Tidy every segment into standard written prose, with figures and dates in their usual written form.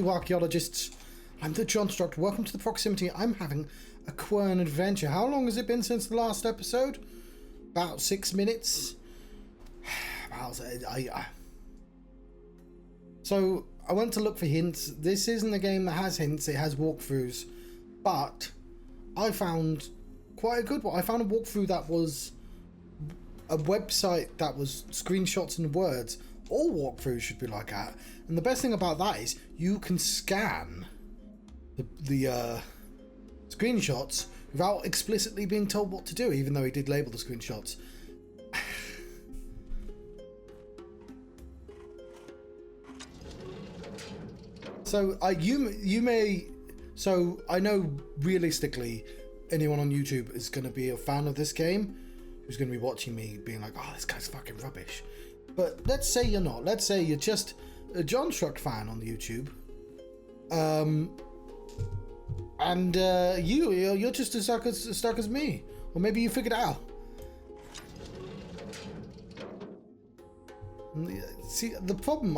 you archaeologists. I'm the Johnstruct. Welcome to the proximity. I'm having a Quern adventure. How long has it been since the last episode? About 6 minutes. So I went to look for hints. This isn't a game that has hints. It has walkthroughs. But I found quite a good one. I found a walkthrough that was a website that was screenshots and words. All walkthroughs should be like that. And the best thing about that is you can scan the screenshots without explicitly being told what to do, even though he did label the screenshots. So I know realistically anyone on YouTube is going to be a fan of this game, who's going to be watching me being like, oh, this guy's fucking rubbish. But let's say you're not. Let's say you're just a Johnstruct fan on YouTube. You're just as stuck as me. Or maybe you figured it out. See, the problem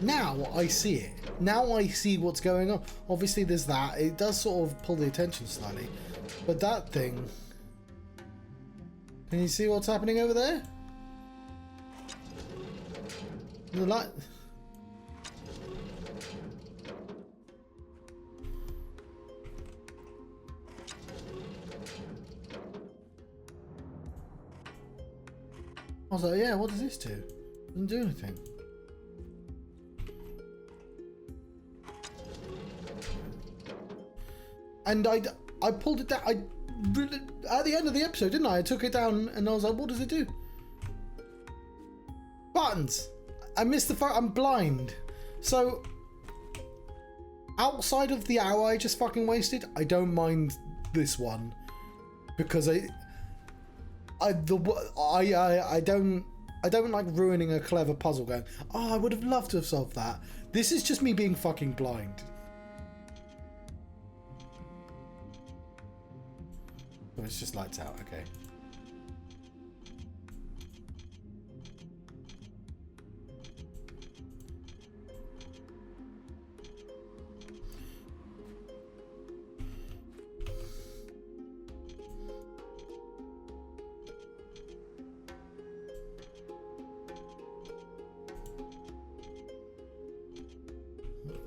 now I see it. Now I see what's going on. Obviously there's that. It does sort of pull the attention slightly. But that thing... Can you see what's happening over there? The light... I was like, yeah, what does this do? Doesn't do anything. And I pulled it down. At the end of the episode, didn't I? I took it down and I was like, what does it do? Buttons. I missed the I'm blind. So outside of the hour I just fucking wasted, I don't mind this one because I don't like ruining a clever puzzle going, oh, I would have loved to have solved that. This is just me being fucking blind. Oh, it's just lights out, okay.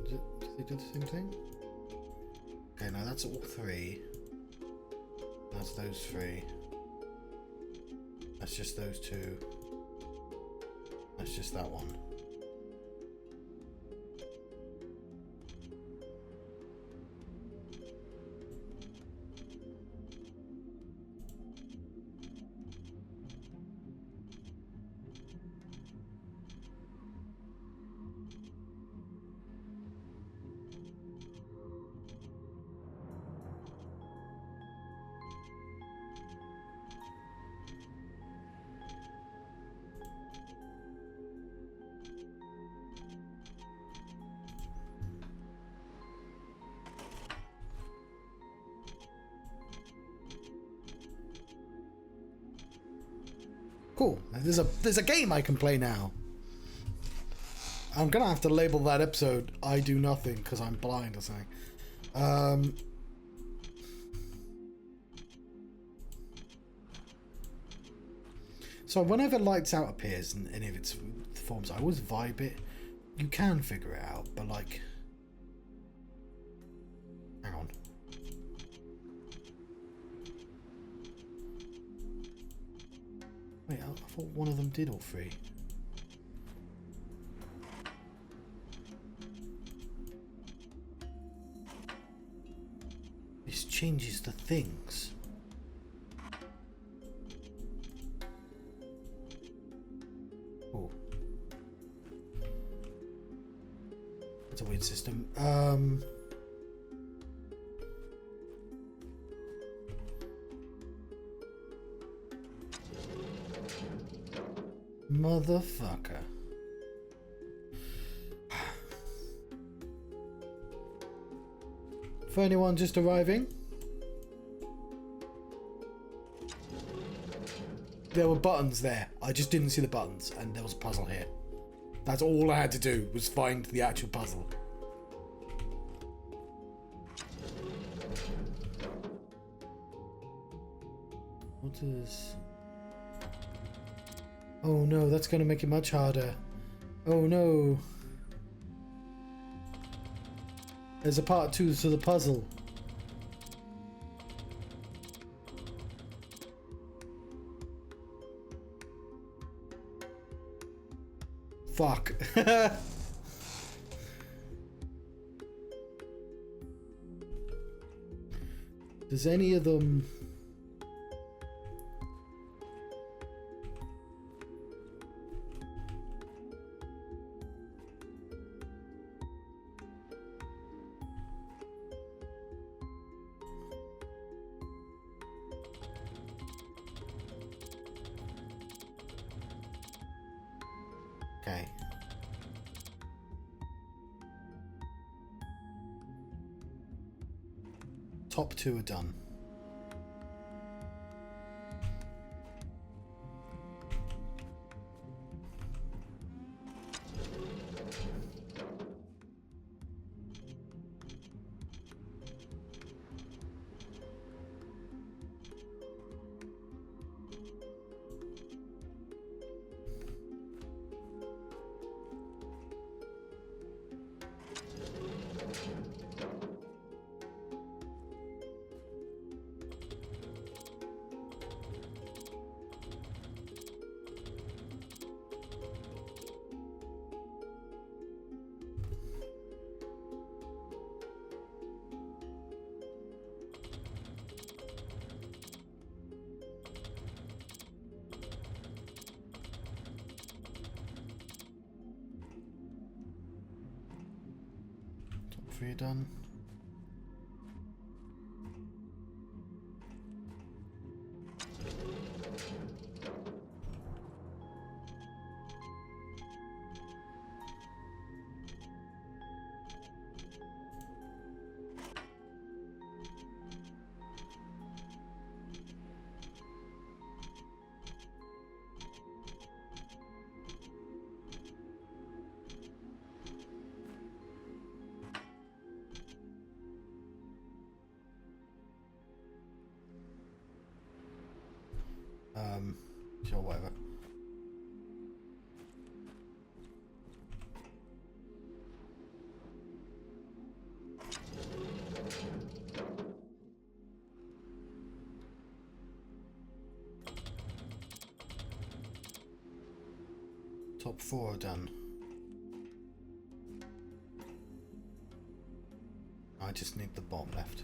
Does it do the same thing? Okay, now that's all three. That's those three. That's just those two. That's just that one. Cool. There's a game I can play now. I'm gonna have to label that episode "I do nothing" because I'm blind or something. So whenever lights out appears in any of its forms, I always vibe it. You can figure it out, but like, hang on. Wait, I thought one of them did all three. This changes the things. Oh. That's a weird system. Motherfucker. For anyone just arriving, there were buttons there. I just didn't see the buttons, and there was a puzzle here. That's all I had to do, was find the actual puzzle. What is... Oh no, that's going to make it much harder. Oh no. There's a part 2 to the puzzle. Fuck. Does any of them... Okay. Top 2 are done. Top 3 done. Sure, whatever. Top 4 are done. I just need the bottom left.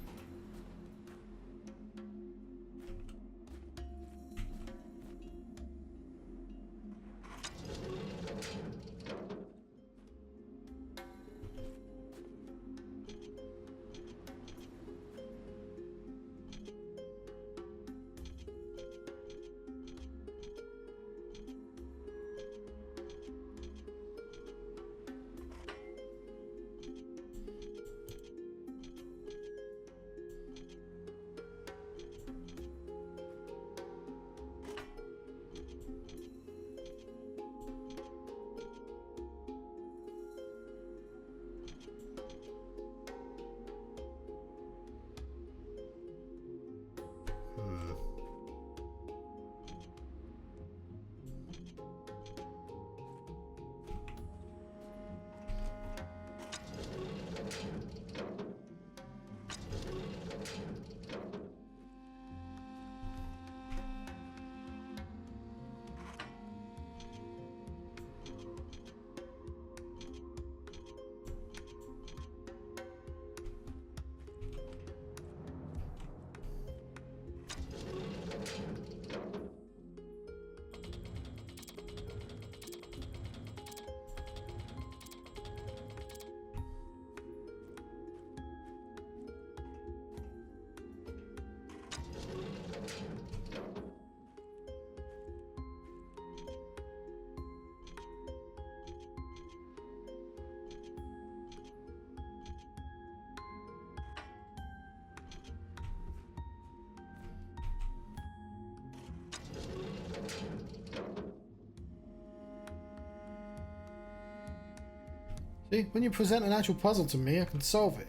See, when you present an actual puzzle to me, I can solve it.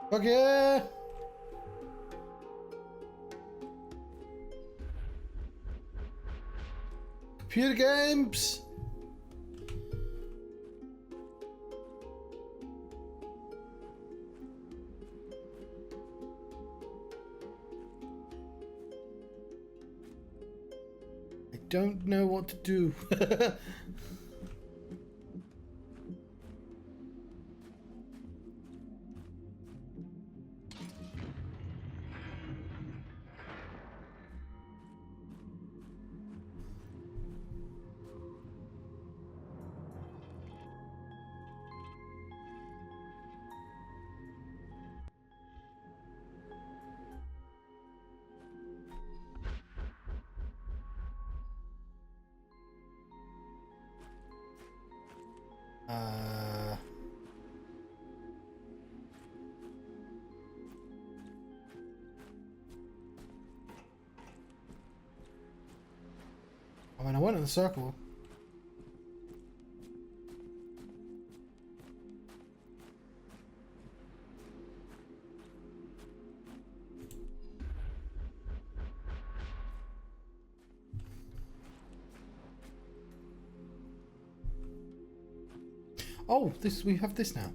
Fuck yeah! Computer games! I don't know what to do. I mean, I went in the circle. Oh, we have this now.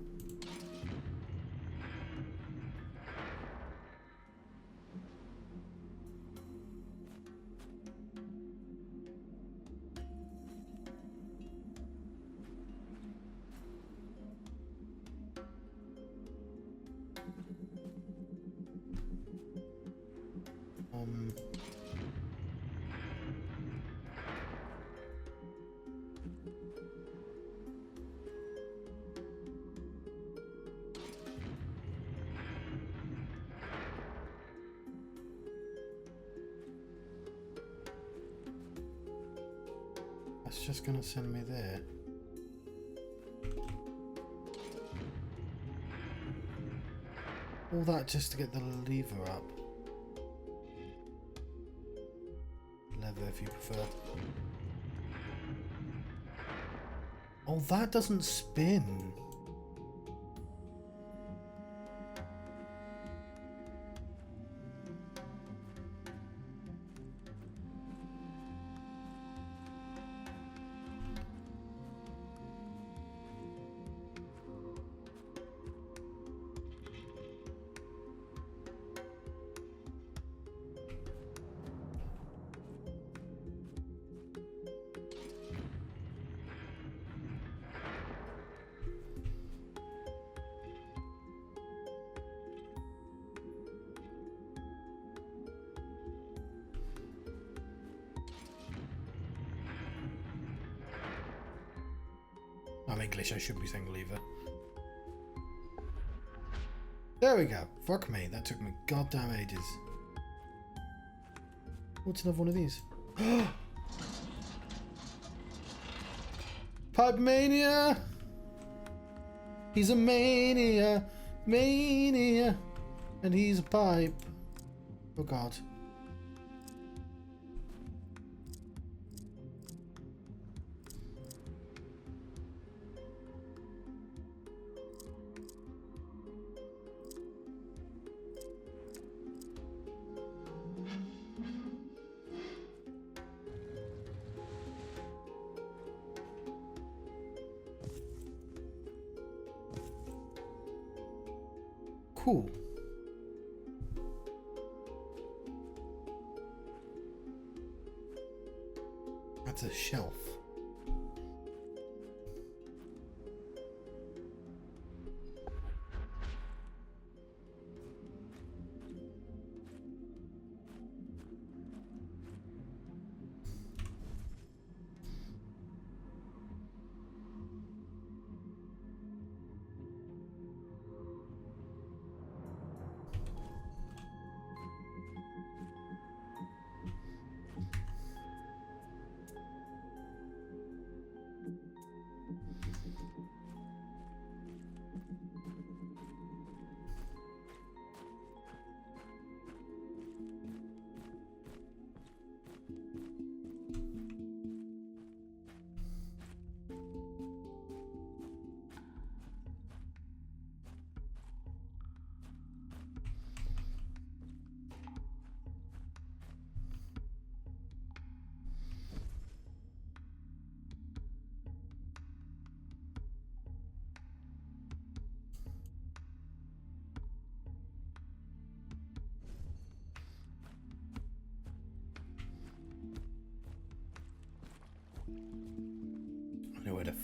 That's just gonna send me there. All that just to get the lever up. Lever if you prefer. Oh, that doesn't spin. I'm English, I should be saying lever. There we go. Fuck me, that took me goddamn ages. What's another one of these? Pipe Mania! He's a mania! Mania! And he's a pipe. Oh god. Cool. That's a shelf.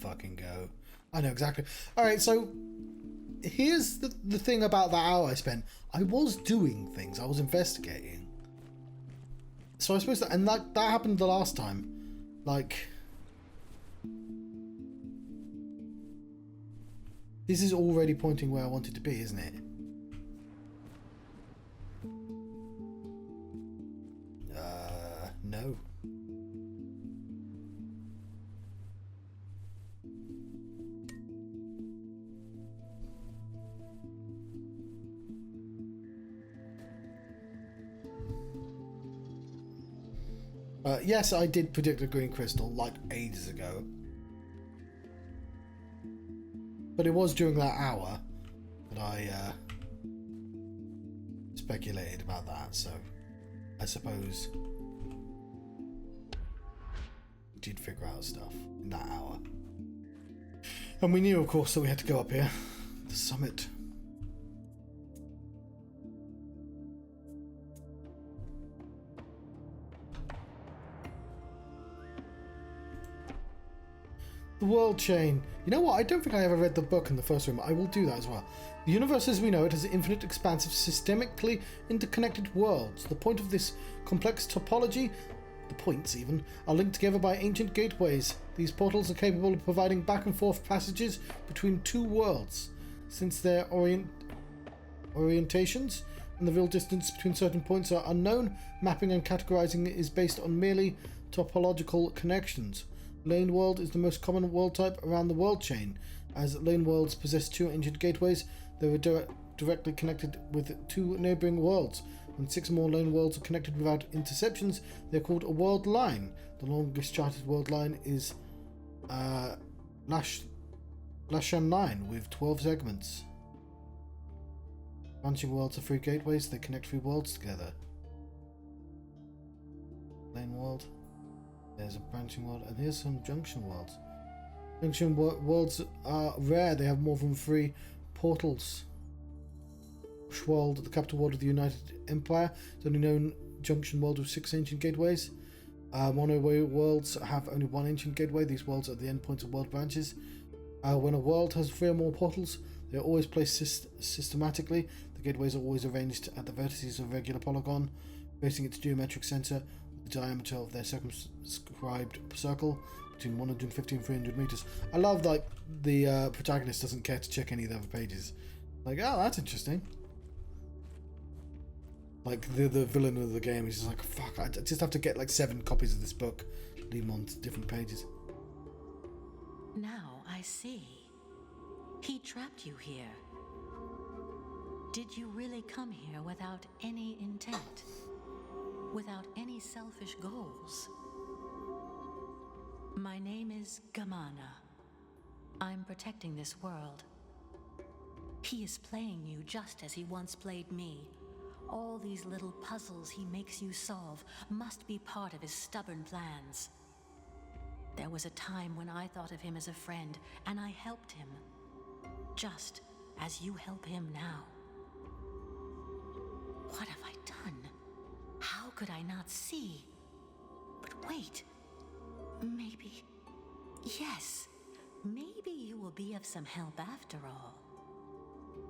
fucking go. I know exactly. Alright, so here's the thing about that hour I spent. I was doing things. I was investigating. So I suppose that... And that happened the last time. Like... This is already pointing where I wanted to be, isn't it? No. Yes, I did predict a green crystal, like, ages ago. But it was during that hour that I speculated about that, so I suppose we did figure out stuff in that hour. And we knew, of course, that we had to go up here, the summit. The world chain. You know what? I don't think I ever read the book in the first room. I will do that as well. The universe as we know it has an infinite expanse of systemically interconnected worlds. The point of this complex topology, the points even, are linked together by ancient gateways. These portals are capable of providing back and forth passages between two worlds. Since their orientations and the real distance between certain points are unknown, mapping and categorizing is based on merely topological connections. Lane world is the most common world type around the world chain. As lane worlds possess two ancient gateways, they were directly connected with two neighbouring worlds. When 6 more lane worlds are connected without interceptions, they're called a world line. The longest charted world line is Lashan Line with 12 segments. Branching worlds are 3 gateways. They connect 3 worlds together. Lane world. There's a branching world, and here's some junction worlds. Junction worlds are rare. They have more than 3 portals. World, the capital world of the United Empire, is only known junction world with 6 ancient gateways. Monoway worlds have only 1 ancient gateway. These worlds are the endpoints of world branches. When a world has 3 or more portals, they are always placed systematically. The gateways are always arranged at the vertices of a regular polygon, facing its geometric center. The diameter of their circumscribed circle between 150 and 300 meters. I love that the protagonist doesn't care to check any of the other pages. Like, oh, that's interesting. Like the villain of the game is just like, fuck, I just have to get like 7 copies of this book, leave them on different pages. Now I see. He trapped you here. Did you really come here without any intent? Without any selfish goals? My name is Gamana. I'm protecting this world. He is playing you just as he once played me. All these little puzzles he makes you solve must be part of his stubborn plans. There was a time when I thought of him as a friend, and I helped him. Just as you help him now. What have I done? How could I not see? But wait. Maybe... Yes. Maybe you will be of some help after all.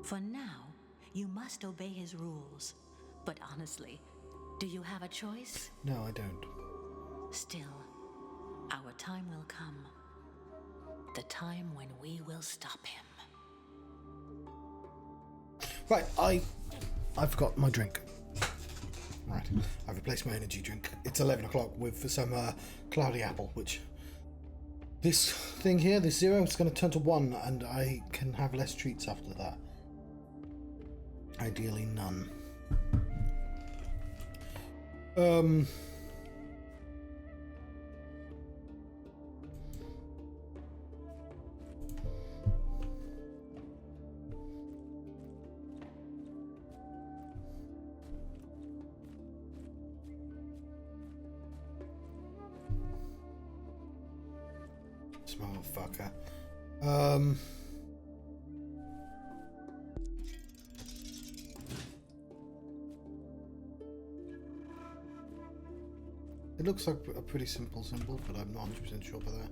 For now, you must obey his rules. But honestly, do you have a choice? No, I don't. Still, our time will come. The time when we will stop him. Right, I forgot my drink. Right, I've replaced my energy drink. It's 11 o'clock with some cloudy apple, which... This thing here, this 0, is going to turn to 1, and I can have less treats after that. Ideally, none. This motherfucker. It looks like a pretty simple symbol, but I'm not 100% sure about that.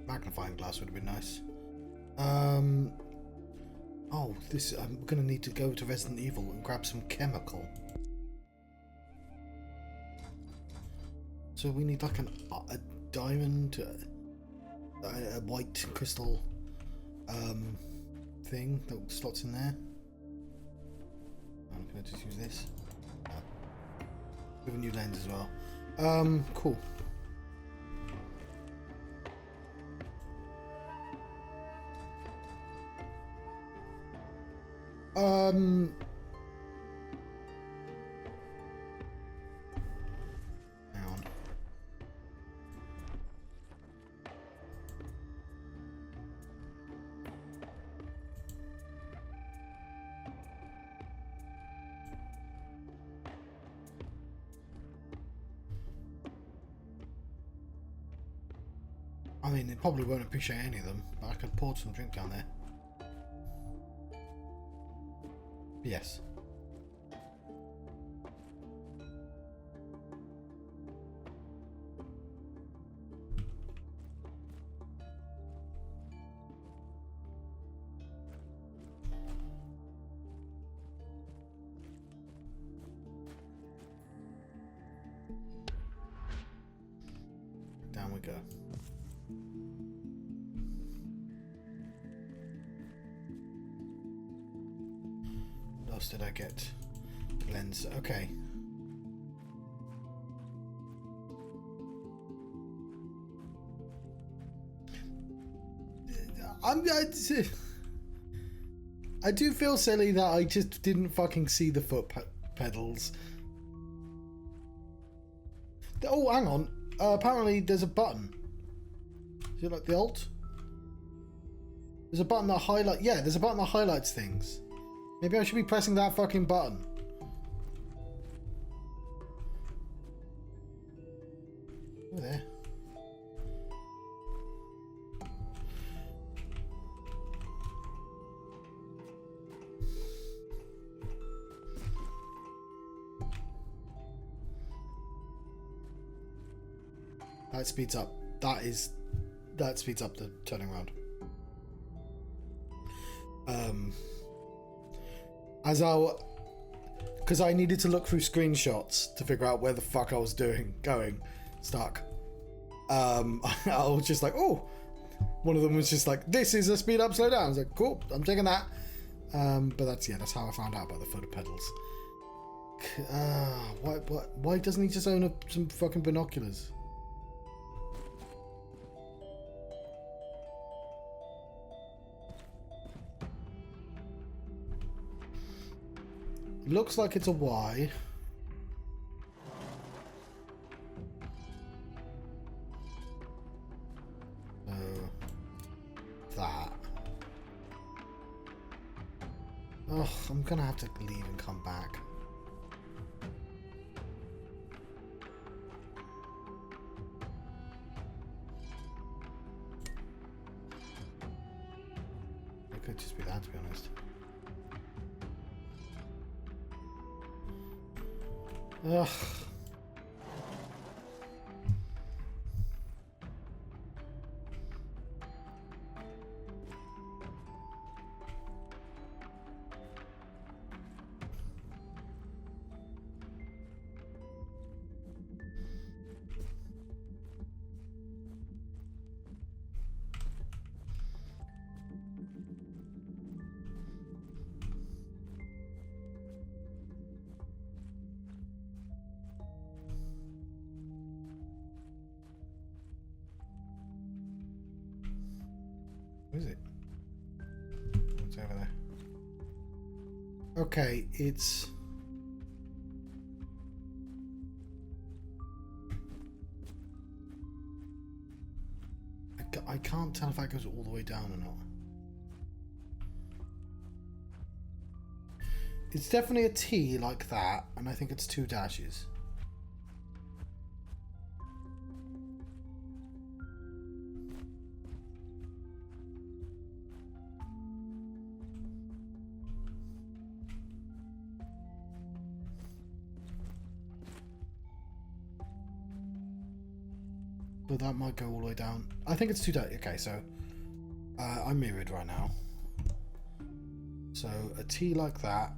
Magnifying glass would have been nice. Oh, this. I'm gonna need to go to Resident Evil and grab some chemical. So we need like a diamond, a white crystal thing that slots in there. I'm gonna just use this. We have a new lens as well. Cool. Hang on. I mean, it probably won't appreciate any of them, but I could pour some drink down there. Yes. Down we go. What else did I get? Lens. Okay. I do feel silly that I just didn't fucking see the foot pedals. Oh, hang on. Apparently there's a button. Is it like the alt? There's a button that highlights. Yeah, there's a button that highlights things. Maybe I should be pressing that fucking button. Oh, there. That speeds up. That speeds up the turning around. Because I needed to look through screenshots to figure out where the fuck I was going. Stuck. I was just like, oh, one of them was just like, this is a speed up, slow down. I was like, cool, I'm taking that. But that's how I found out about the foot pedals. Why doesn't he just own some fucking binoculars? Looks like it's a Y. So that. Oh, I'm gonna have to leave and come back. It could just be that, to be honest. Ugh. Where is it? What's over there? Okay, it's... I can't tell if that goes all the way down or not. It's definitely a T like that, and I think it's 2 dashes. But that might go all the way down. I think it's 2 dashes. Okay, so I'm mirrored right now. So a T like that,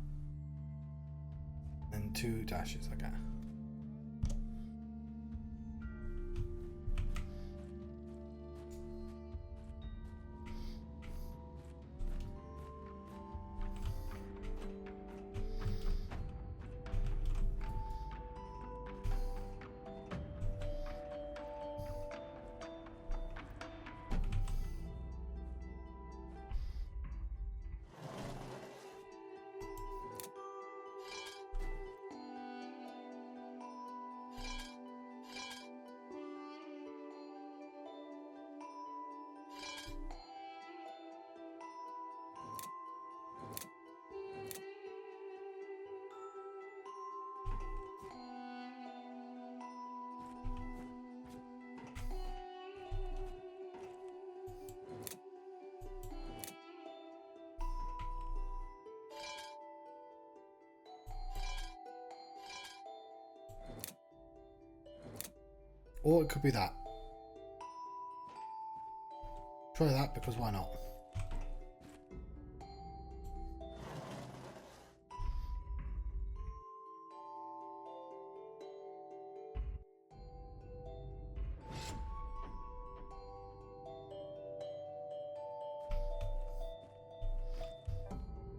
and 2 dashes. Okay. Or it could be that. Try that, because why not?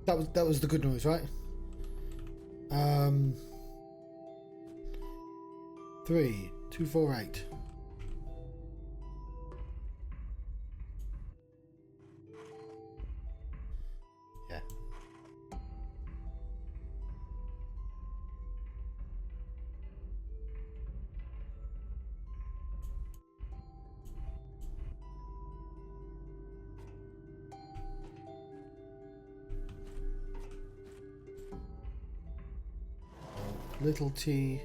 That was the good noise, right? 3, 2, 4, 8. Yeah. Little T.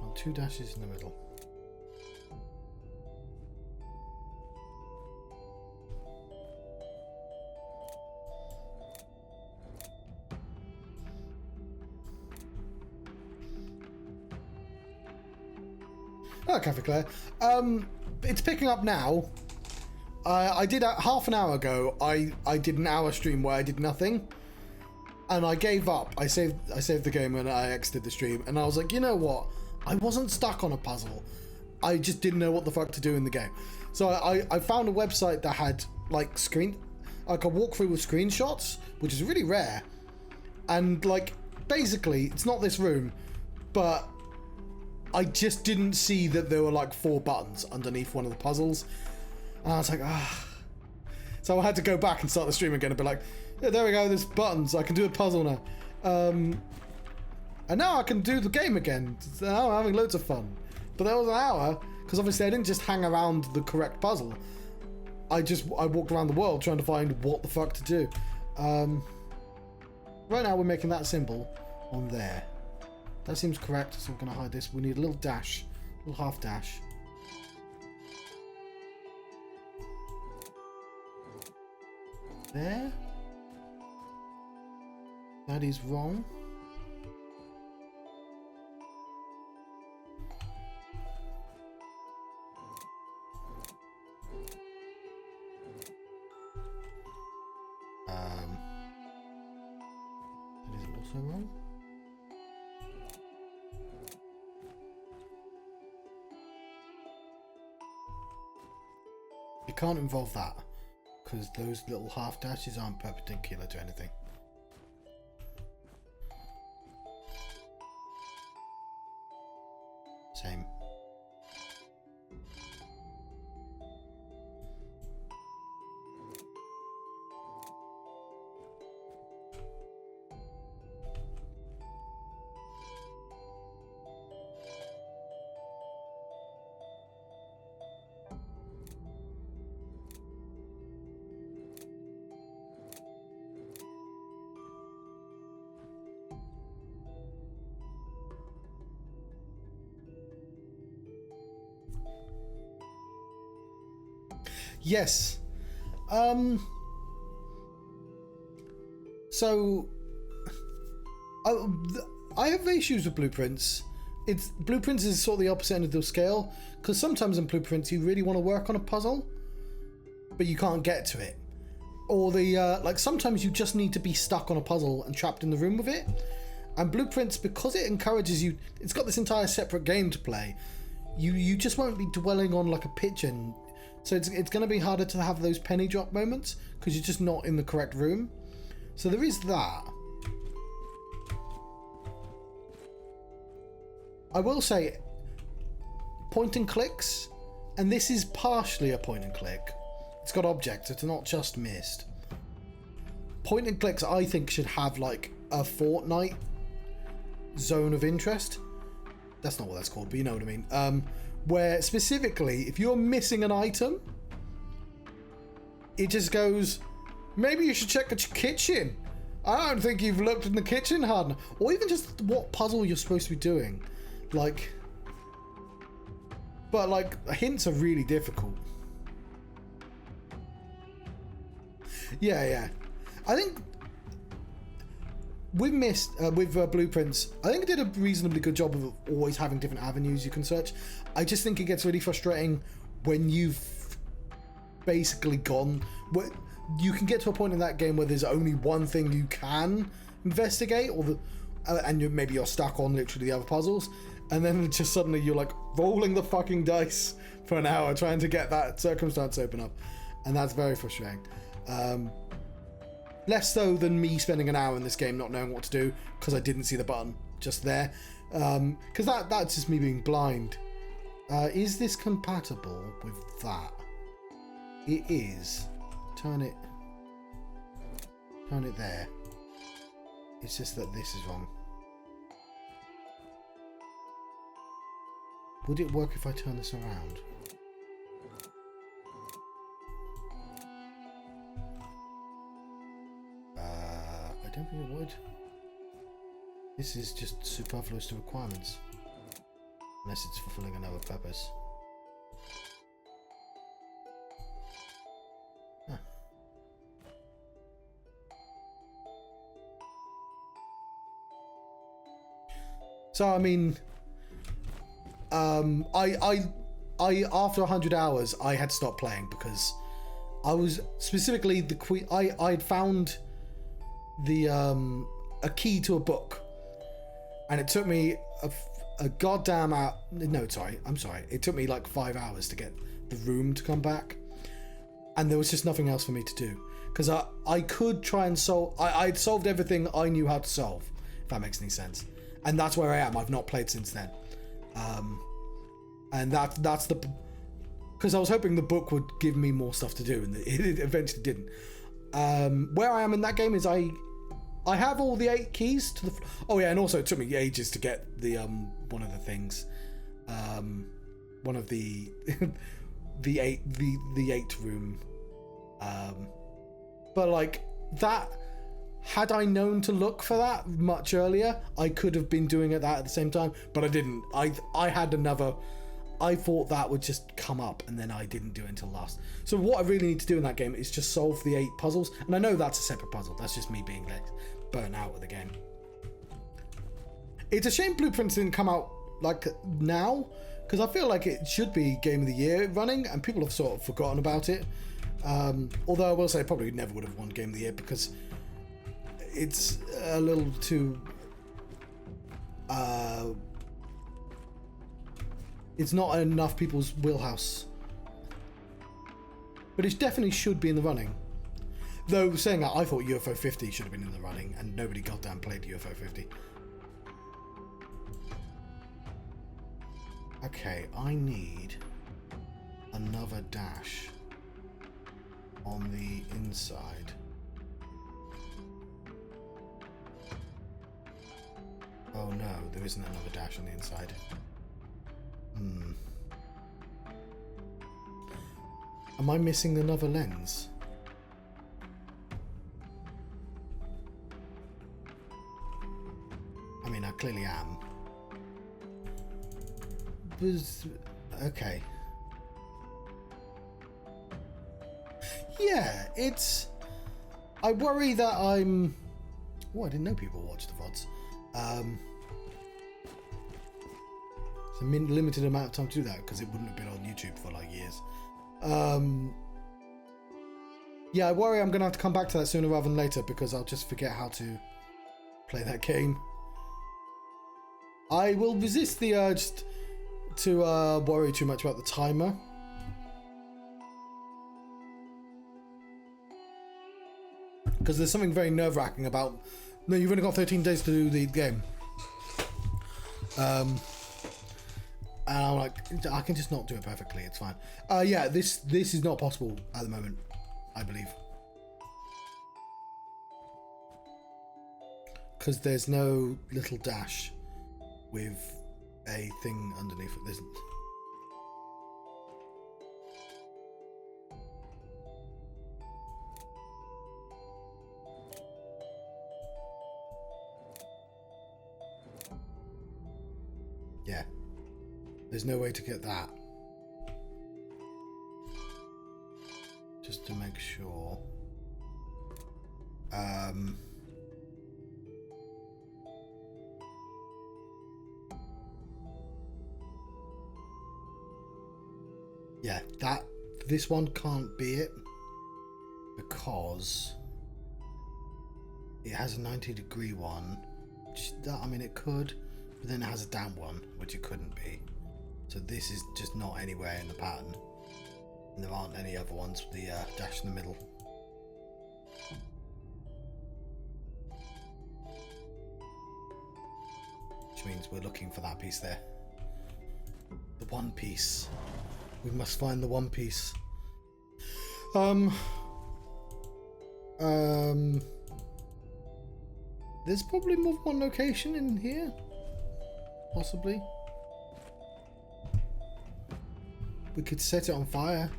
And 2 dashes in the middle. Oh, Cafe Claire. It's picking up now. I did half an hour ago. I did an hour stream where I did nothing, and I gave up. I saved the game and I exited the stream. And I was like, you know what? I wasn't stuck on a puzzle. I just didn't know what the fuck to do in the game. So I found a website that had like a walkthrough with screenshots, which is really rare. And like basically, it's not this room, but I just didn't see that there were like 4 buttons underneath one of the puzzles. And I was like, ah. So I had to go back and start the stream again and be like, yeah, there we go, there's buttons. I can do a puzzle now. And now I can do the game again. So now I'm having loads of fun. But that was an hour, because obviously I didn't just hang around the correct puzzle. I walked around the world trying to find what the fuck to do. Right now we're making that symbol on there. That seems correct, so we're going to hide this. We need a little dash, a little half dash. There. That is wrong. That is also wrong. You can't involve that, because those little half dashes aren't perpendicular to anything. Same. Yes. So I have issues with blueprints. Blueprints is sort of the opposite end of the scale, because sometimes in blueprints you really want to work on a puzzle, but you can't get to it. Or like sometimes you just need to be stuck on a puzzle and trapped in the room with it. And blueprints, because it encourages you, it's got this entire separate game to play. You just won't be dwelling on like a pigeon. So it's going to be harder to have those penny drop moments because you're just not in the correct room. So there is that. I will say, point and clicks, and this is partially a point and click. It's got objects, it's not just mist. Point and clicks, I think, should have like a Fortnite zone of interest. That's not what that's called, but you know what I mean. Where specifically, if you're missing an item, it just goes, maybe you should check the kitchen. I don't think you've looked in the kitchen hard enough. Or even just what puzzle you're supposed to be doing. Like, but like, hints are really difficult. Yeah. I think with blueprints, I think it did a reasonably good job of always having different avenues you can search. I just think it gets really frustrating when you've basically gone. You can get to a point in that game where there's only one thing you can investigate, or and maybe you're stuck on literally the other puzzles, and then just suddenly you're like rolling the fucking dice for an hour trying to get that circumstance to open up, and that's very frustrating. Less so than me spending an hour in this game not knowing what to do because I didn't see the button just there, because that's just me being blind. Is this compatible with that? It is. Turn it there. It's just that this is wrong. Would it work if I turn this around? I don't think it would. This is just superfluous to requirements. Unless it's fulfilling another purpose. Huh. So I mean, I after 100 hours I had stopped playing because I was specifically the queen. I'd found the a key to a book, and it took me a goddamn hour. No, sorry, I'm sorry. It took me like 5 hours to get the room to come back, and there was just nothing else for me to do because I could try and solve. I'd solved everything I knew how to solve, if that makes any sense. And that's where I am. I've not played since then, and that's the, because I was hoping the book would give me more stuff to do, and it eventually didn't. Where I am in that game is I have all the 8 keys to the. Oh yeah, and also it took me ages to get the one of the things, one of the the 8 room, but like that. Had I known to look for that much earlier, I could have been doing that at the same time, but I didn't. I had another. I thought that would just come up, and then I didn't do it until last. So what I really need to do in that game is just solve the 8 puzzles, and I know that's a separate puzzle. That's just me being like burnt out with the game. It's a shame Blueprints didn't come out like now, because I feel like it should be Game of the Year running, and people have sort of forgotten about it. Although I will say, it probably never would have won Game of the Year because it's a little too it's not enough people's wheelhouse, but it definitely should be in the running. Though saying that, I thought UFO 50 should have been in the running, and nobody goddamn played UFO 50. Okay, I need another dash on the inside. Oh no, there isn't another dash on the inside. Am I missing another lens? I mean, I clearly am. Okay. Yeah, it's... I worry that I'm... Oh, I didn't know people watched the VODs. It's a limited amount of time to do that because it wouldn't have been on YouTube for like years. Yeah, I worry I'm going to have to come back to that sooner rather than later because I'll just forget how to play that game. I will resist the urge to worry too much about the timer. Because there's something very nerve-wracking about, no, you've only got 13 days to do the game. And I'm like, I can just not do it perfectly, it's fine. Yeah, this is not possible at the moment, I believe. Because there's no little dash with a thing underneath it. There's... Yeah. There's no way to get that. Just to make sure. Yeah, this one can't be it because it has a 90-degree one. Which, I mean, it could, but then it has a down one, which it couldn't be. So this is just not anywhere in the pattern. And there aren't any other ones with the dash in the middle. Which means we're looking for that piece there. The one piece. We must find the one piece. There's probably more than one location in here. Possibly. We could set it on fire.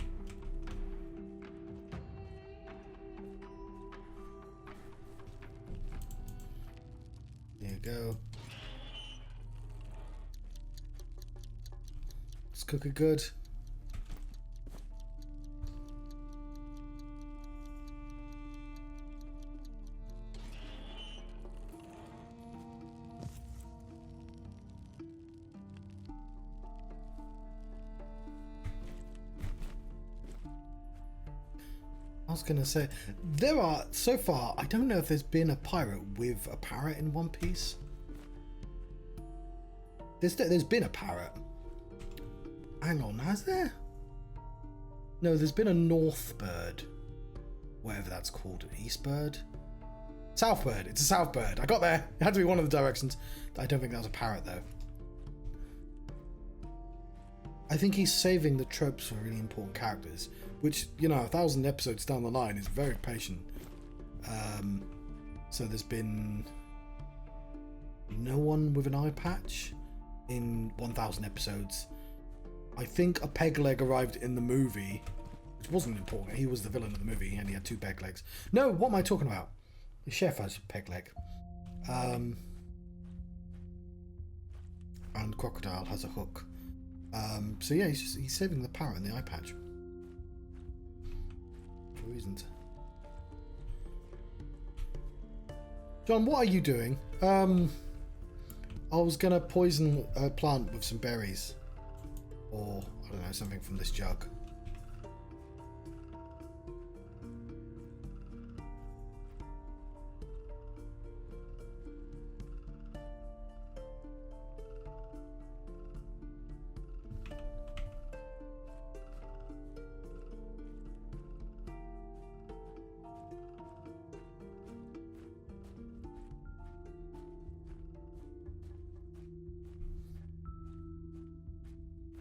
There you go. Let's cook it good. I was gonna say, there are, so far, I don't know if there's been a pirate with a parrot in One Piece. There's been a parrot. Hang on, has there? No, there's been a North bird. Whatever that's called, an East bird? South bird, it's a South bird. I got there. It had to be one of the directions. I don't think that was a parrot though. I think he's saving the tropes for really important characters, which, you know, 1,000 episodes down the line is very patient. So there's been no one with an eye patch in 1,000 episodes. I think a peg leg arrived in the movie, which wasn't important. He was the villain of the movie and he had 2 peg legs. No, what am I talking about? The chef has a peg leg. And Crocodile has a hook. So yeah, he's saving the parrot and the eye patch. For reasons. John, what are you doing? I was gonna poison a plant with some berries. Or, I don't know, something from this jug.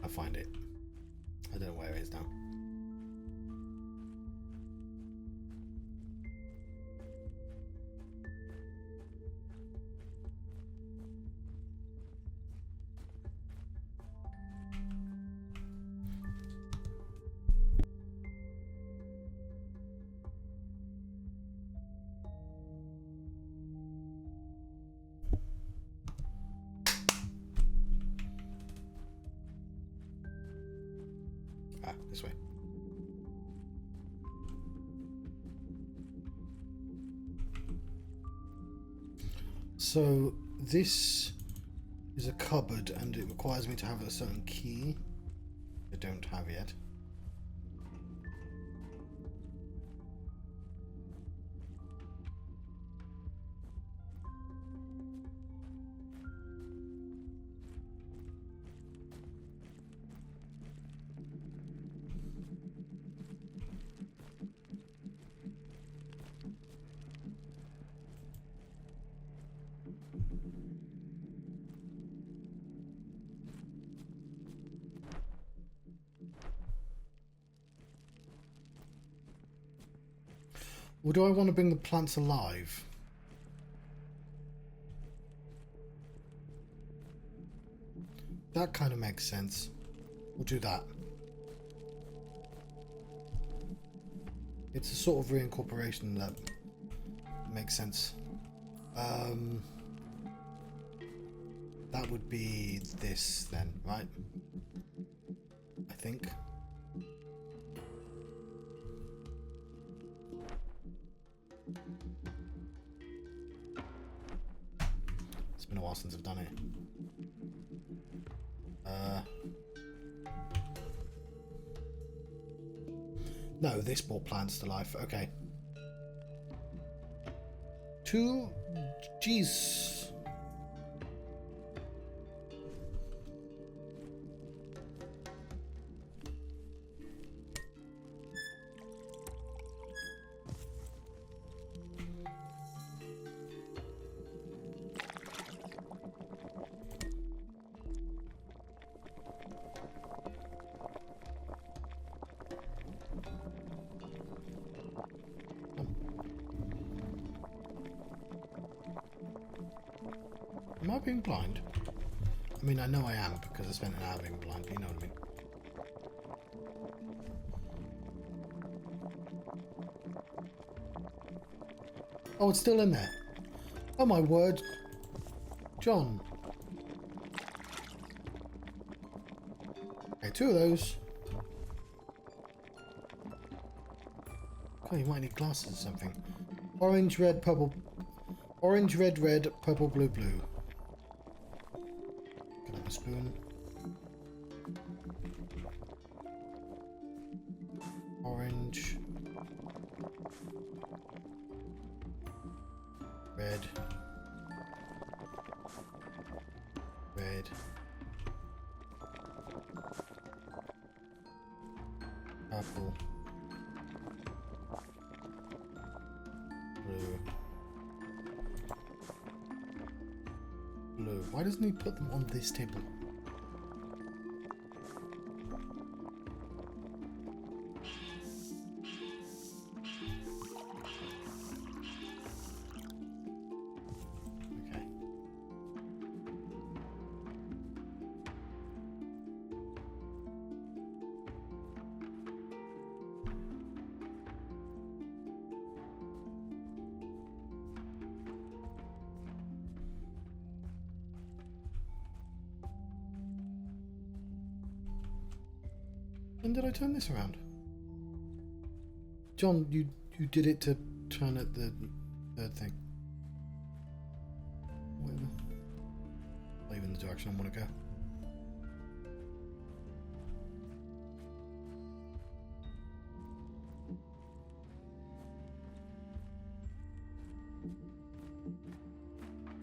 I'll find it. I don't know where it is now. This way. So this is a cupboard and it requires me to have a certain key I don't have yet. Or do I want to bring the plants alive? That kind of makes sense. We'll do that. It's a sort of reincorporation that makes sense. That would be this then, right? I think. It's been a while since I've done it. No, this brought plants to life. Okay. Jeez. Am I being blind? I mean, I know I am because I spent an hour being blind, but you know what I mean. Oh, it's still in there. Oh my word. John. Okay, 2 of those. Oh, you might need glasses or something. Orange, red, purple. Orange, red, red, purple, blue, blue. Can I have a spoon? Orange. Red. Red. Purple. Blue. Blue. Why doesn't he put them on this table? Okay. When did I turn this around? John, you did it to turn at the third thing. Whatever. Not even the direction I want to go.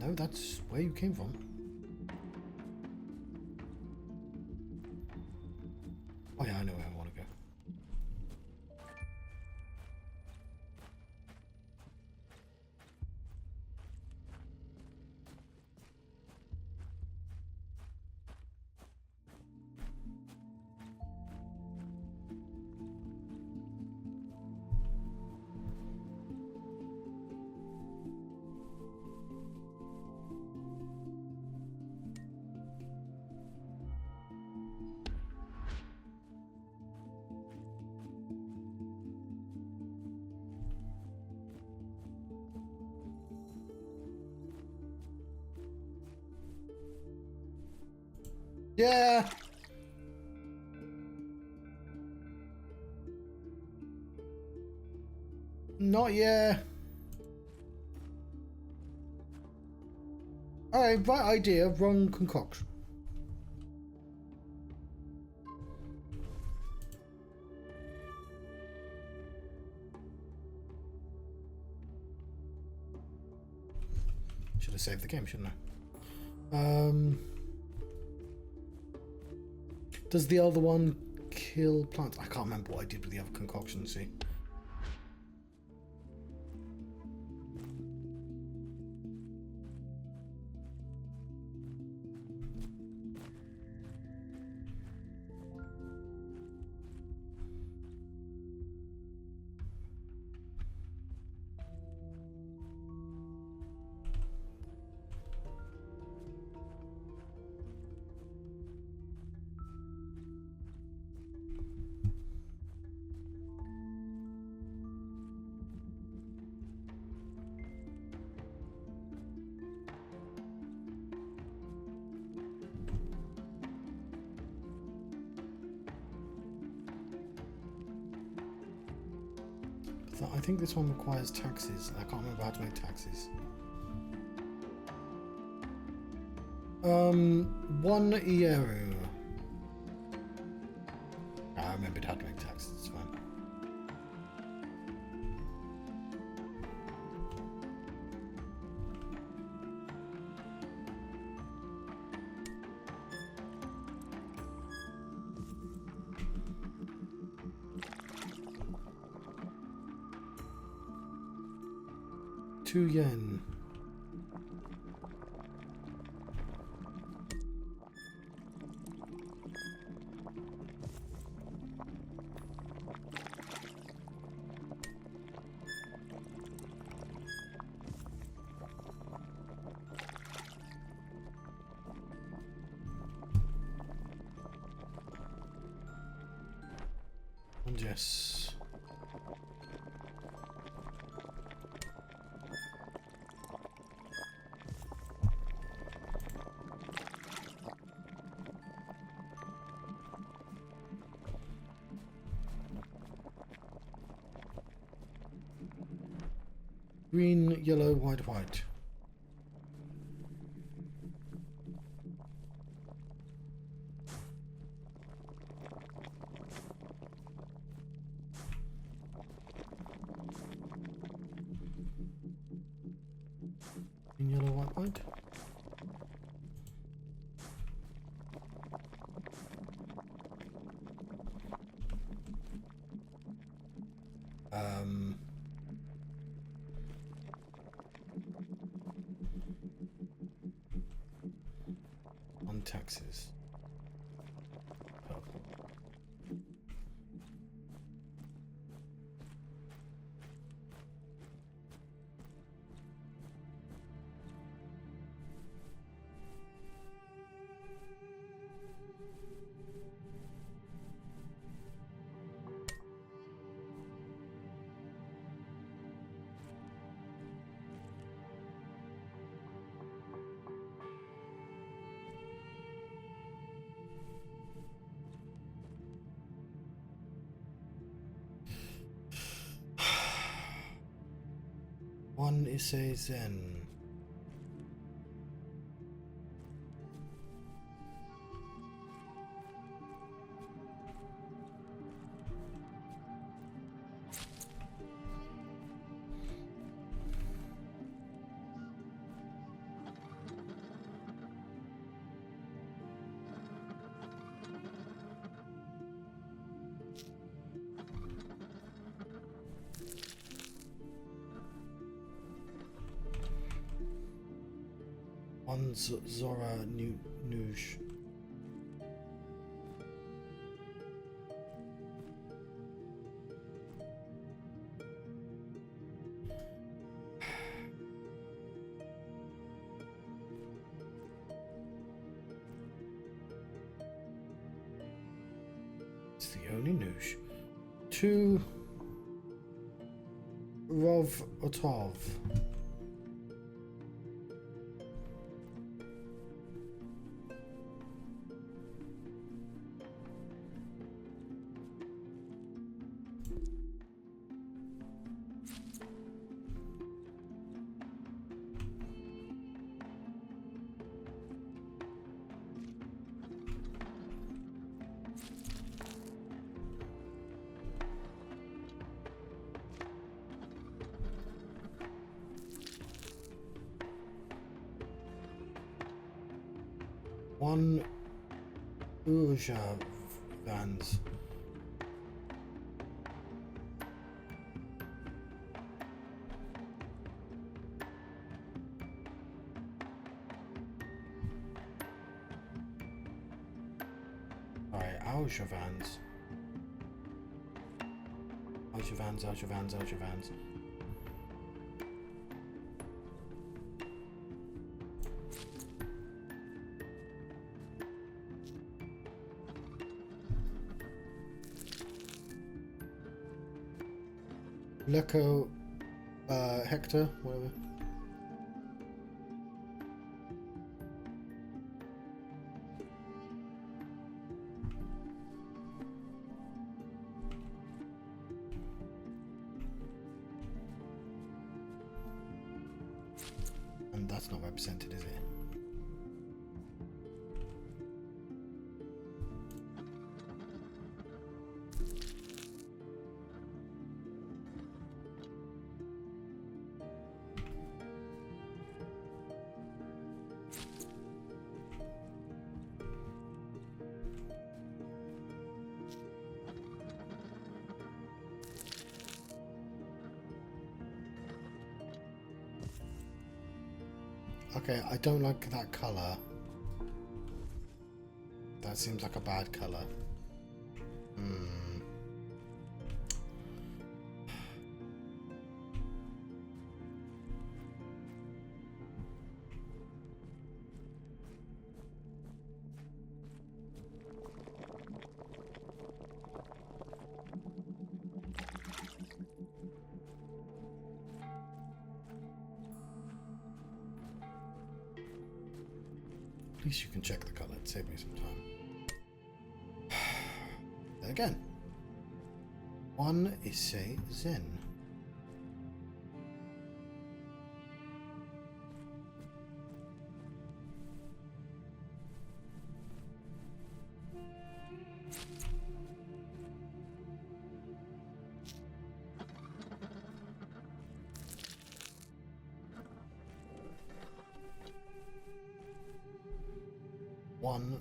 No, that's where you came from. Oh yeah, I know where I want to go. Yeah. Not yet. Alright, right idea, wrong concoction. Should have saved the game, shouldn't I? Does the other one kill plants? I can't remember what I did with the other concoction, see. I think this one requires taxes. I can't remember how to make taxes. 1 Ieru. I remembered how to make taxes, it's fine. yen. And yes. Green, yellow, white, white. Green, yellow, white, white. On taxes. Purple. One is a Zen. One Zora Nuge. It's the only Nuge. 2 Rov Otov. 1 Hexagons. Alright, Hexagons. Hexagons. Leco, Hector, whatever. And that's not represented, is it? Okay, I don't like that colour. That seems like a bad colour. At least you can check the colour, it'd save me some time. Then again. 1 is Zen. One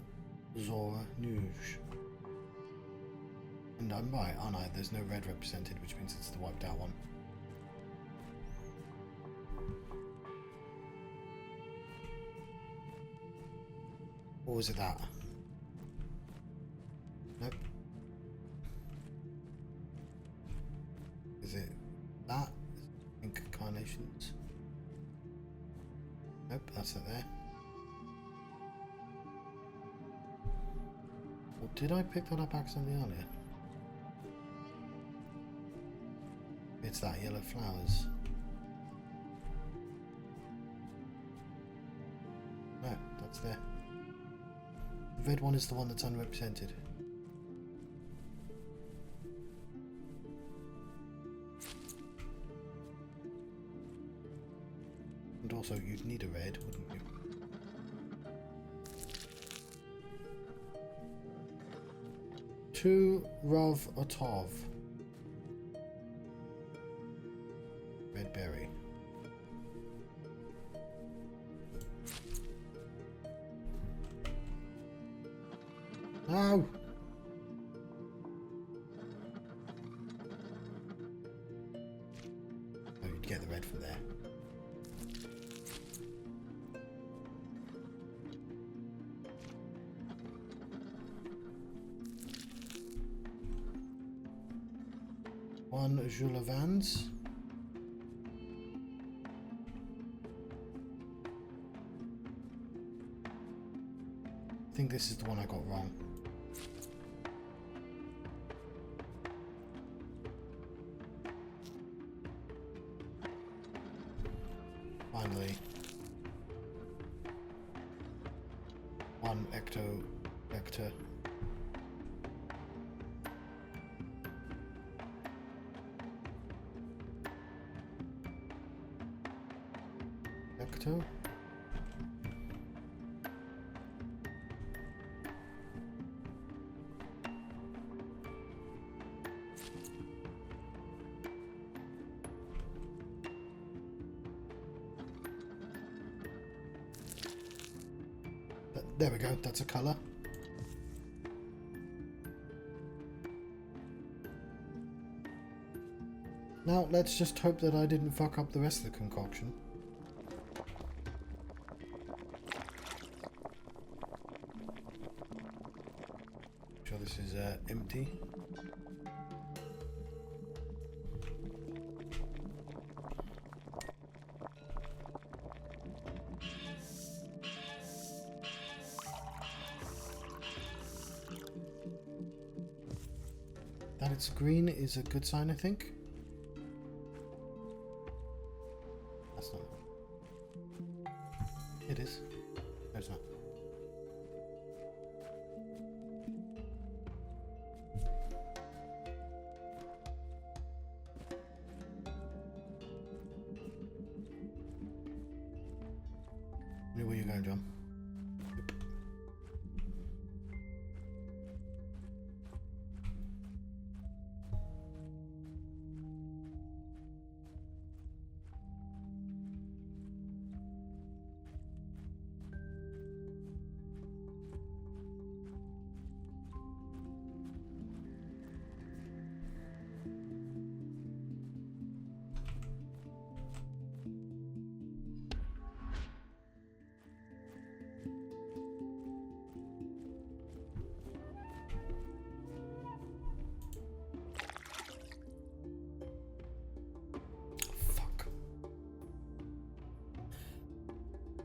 Zora Nuge. And I'm right, aren't I? There's no red represented, which means it's the wiped out one. Or was it that? Nope. Is it that? Pink carnations? Nope, that's it there. Or did I pick that up accidentally earlier? It's that yellow flowers. No, that's there. The red one is the one that's unrepresented. And also, you'd need a red, wouldn't you? Two Rav Otov. Red berry. No! Oh, you'd get the red from there. One Jules Vans. I think this is the one I got wrong. Finally. One Ecto Vector. Ecto. There we go, that's a colour. Now, let's just hope that I didn't fuck up the rest of the concoction. Sure this is empty. That it's green is a good sign, I think. That's not. It is. No, it's not. Where are you going, John?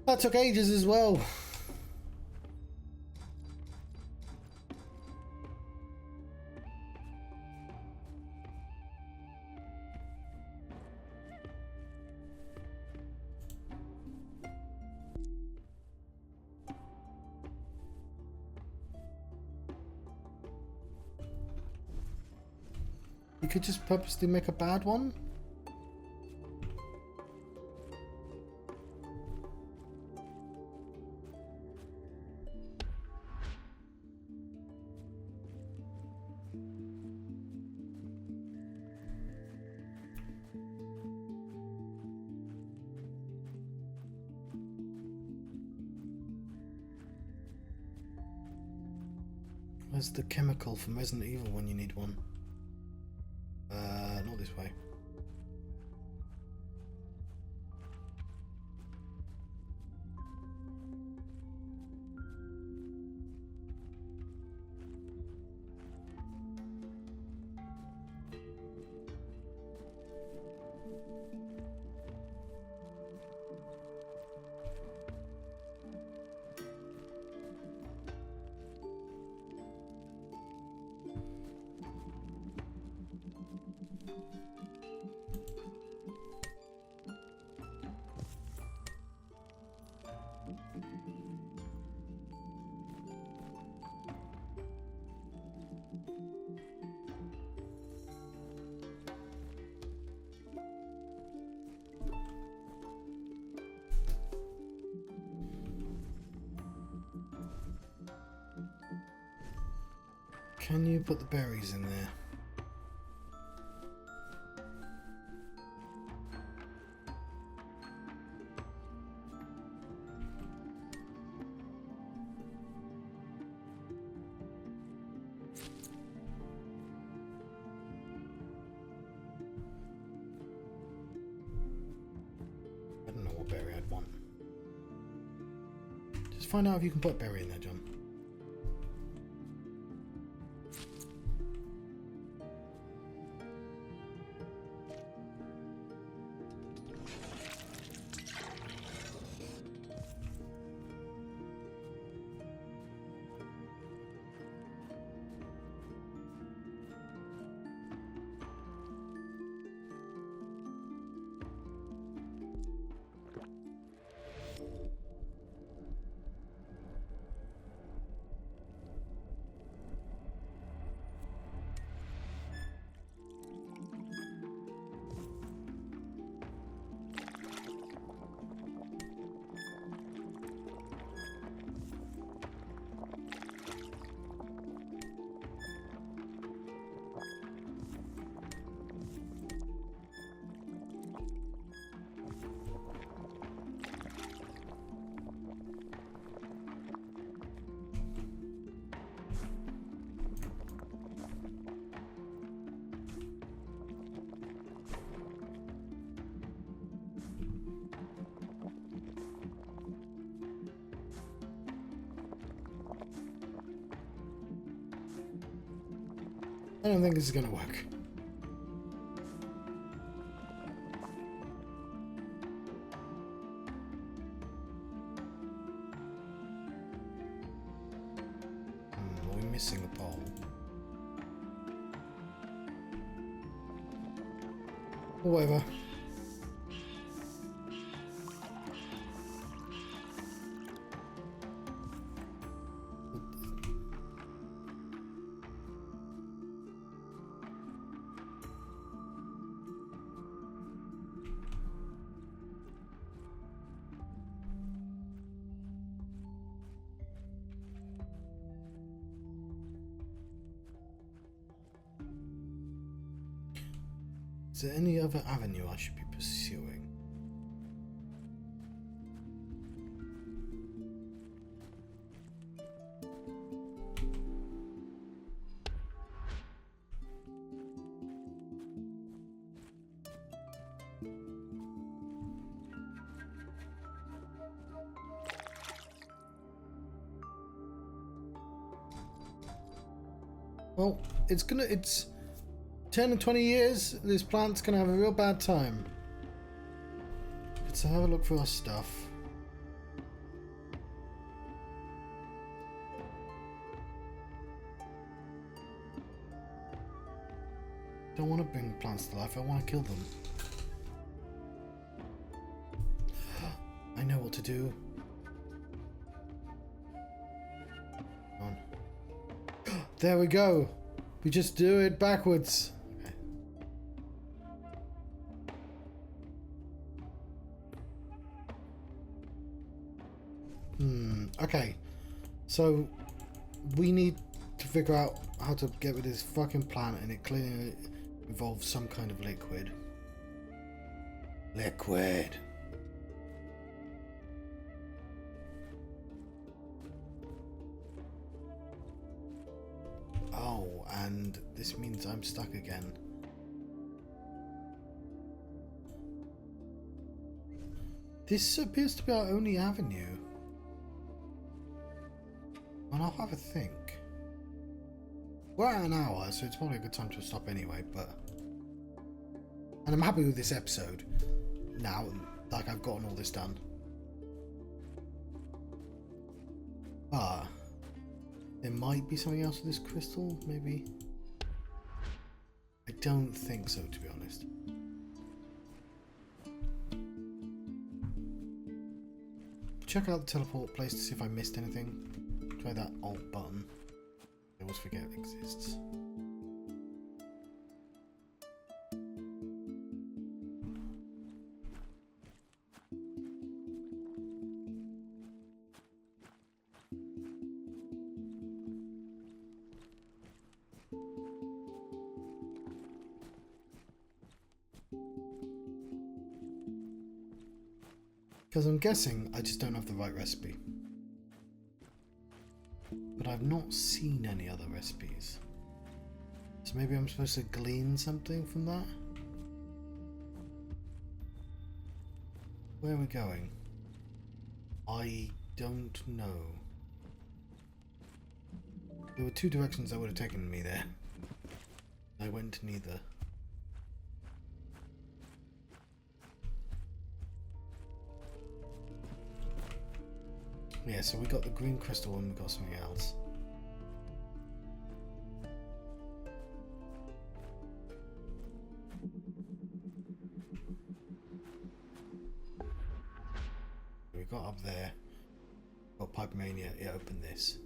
That took ages as well. You could just purposely make a bad one. Where's the chemical from Resident Evil when you need one? Not this way. Can you put the berries in there? I don't know what berry I'd want. Just find out if you can put berry in there, John. I don't think this is going to work. We're missing a pole. Or whatever. Is there any other avenue I should be pursuing? Well, it's 10 and 20 years, this plant's gonna have a real bad time. Let's have a look for our stuff. Don't want to bring plants to life, I want to kill them. I know what to do. Come on. There we go. We just do it backwards. Okay, so we need to figure out how to get rid of this fucking plant, and it clearly involves some kind of liquid. Liquid. Oh, and this means I'm stuck again. This appears to be our only avenue. And I'll have a think. We're at an hour, so it's probably a good time to stop anyway, but... And I'm happy with this episode. Now, like I've gotten all this done. But... there might be something else with this crystal, maybe? I don't think so, to be honest. Check out the teleport place to see if I missed anything. Try that alt button. I always forget it exists. Because I'm guessing I just don't have the right recipe. But I've not seen any other recipes. So maybe I'm supposed to glean something from that? Where are we going? I don't know. There were two directions that would have taken me there. I went to neither. Yeah, so we got the green crystal and we got something else. We got up there. Got Pipe Mania, it opened this.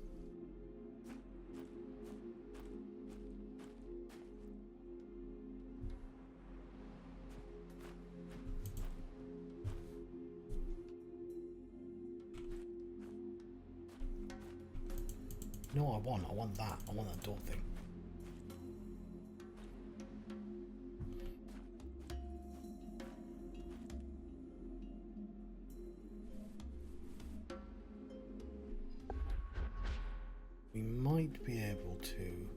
You know what I want? I want that. I want that door thing. We might be able to...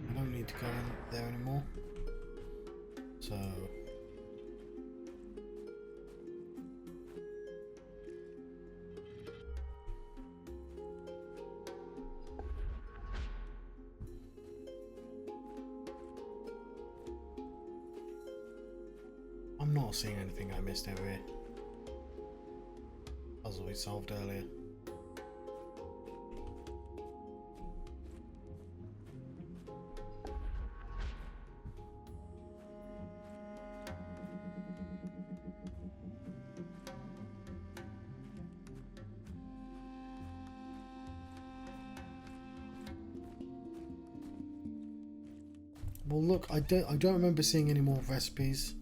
I don't need to go in there anymore. So... I'm not seeing anything I missed over here. Puzzle we solved earlier. Well, look, I don't remember seeing any more recipes.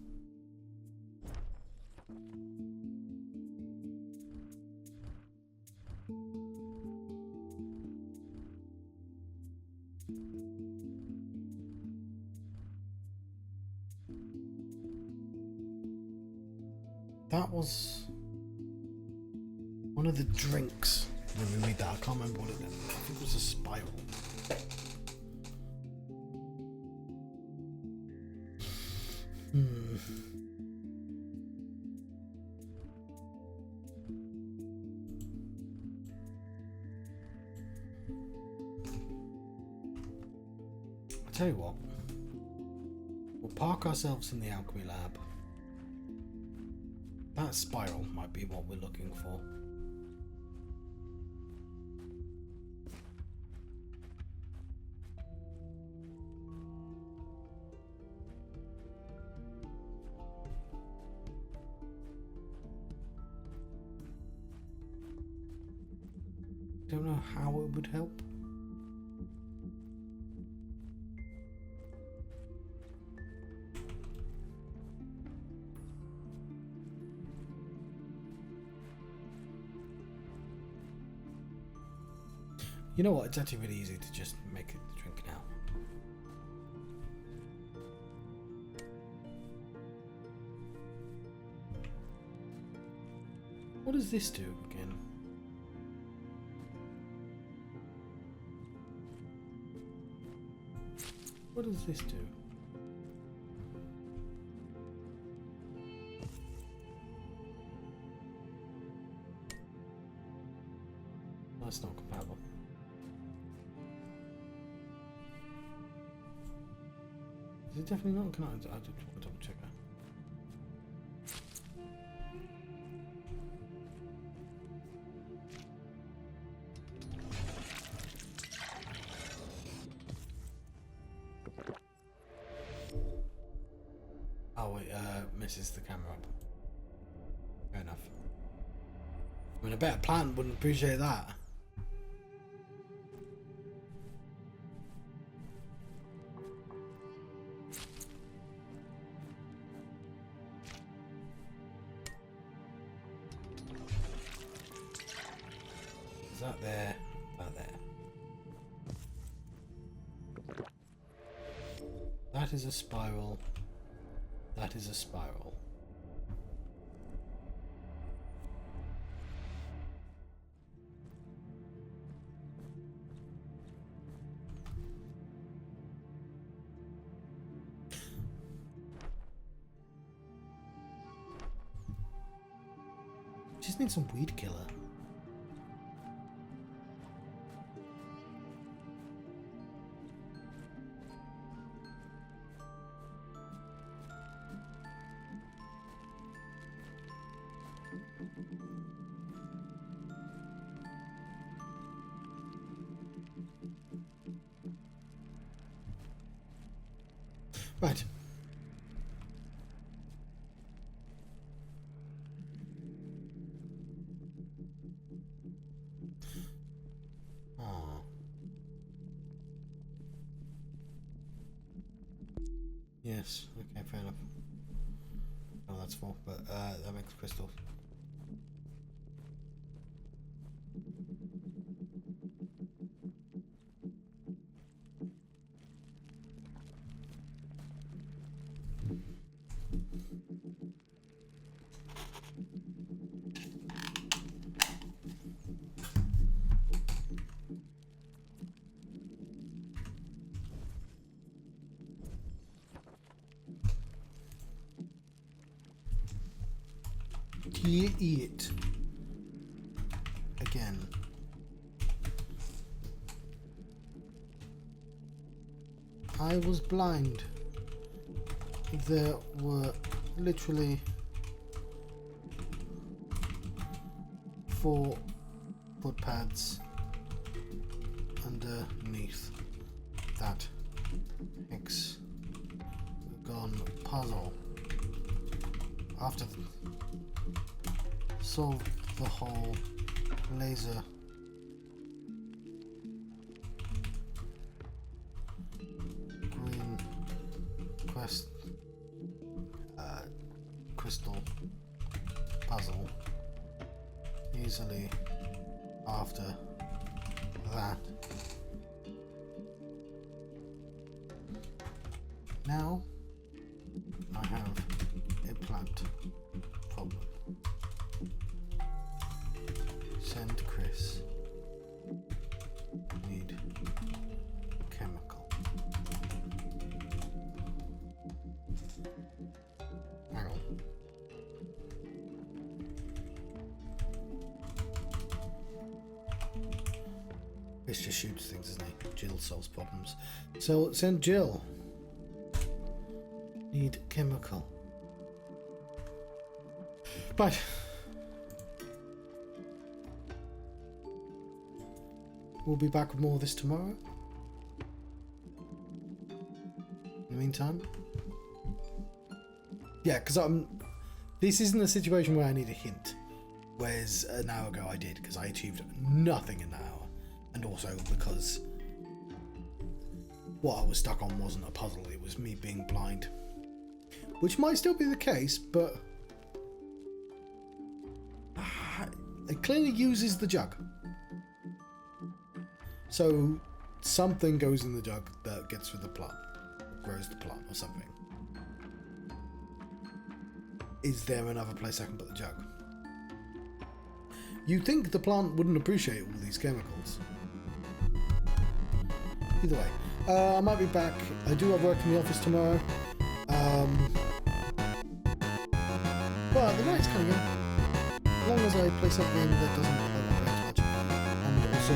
That was one of the drinks. Let me read that. I can't remember what it is. I think it was a spiral. I'll tell you what. We'll park ourselves in the alchemy lab. That spiral might be what we're looking for. Don't know how it would help. You know what? It's actually really easy to just make it drink now. What does this do again? What does this do? That's not compatible. Is it definitely not? Can I just want to double check that? Oh, it misses the camera up. Fair enough. I mean, a better plant wouldn't appreciate that. That there, that there. That is a spiral. That is a spiral. Just need some weed killer. Right. Yes, okay, fair enough. Oh, that's full, but that makes crystals. Here, eat again. I was blind. There were literally 4 foot pads underneath that hexagon puzzle. After solve the whole laser green crystal puzzle easily. After that, now I have a plant problem. Send Chris. Need chemical. Hang on. Chris just shoots things, isn't he? Jill solves problems. So send Jill. Need chemical. Right. We'll be back with more of this tomorrow. In the meantime. Yeah, because this isn't a situation where I need a hint. Whereas an hour ago I did, because I achieved nothing in that hour. And also because what I was stuck on wasn't a puzzle, it was me being blind. Which might still be the case, but it clearly uses the jug. So something goes in the jug that gets through the plant, grows the plant or something. Is there another place I can put the jug? You'd think the plant wouldn't appreciate all these chemicals. Either way, I might be back. I do have work in the office tomorrow. But the night's kind of good. As long as I play something that doesn't play too much. And also,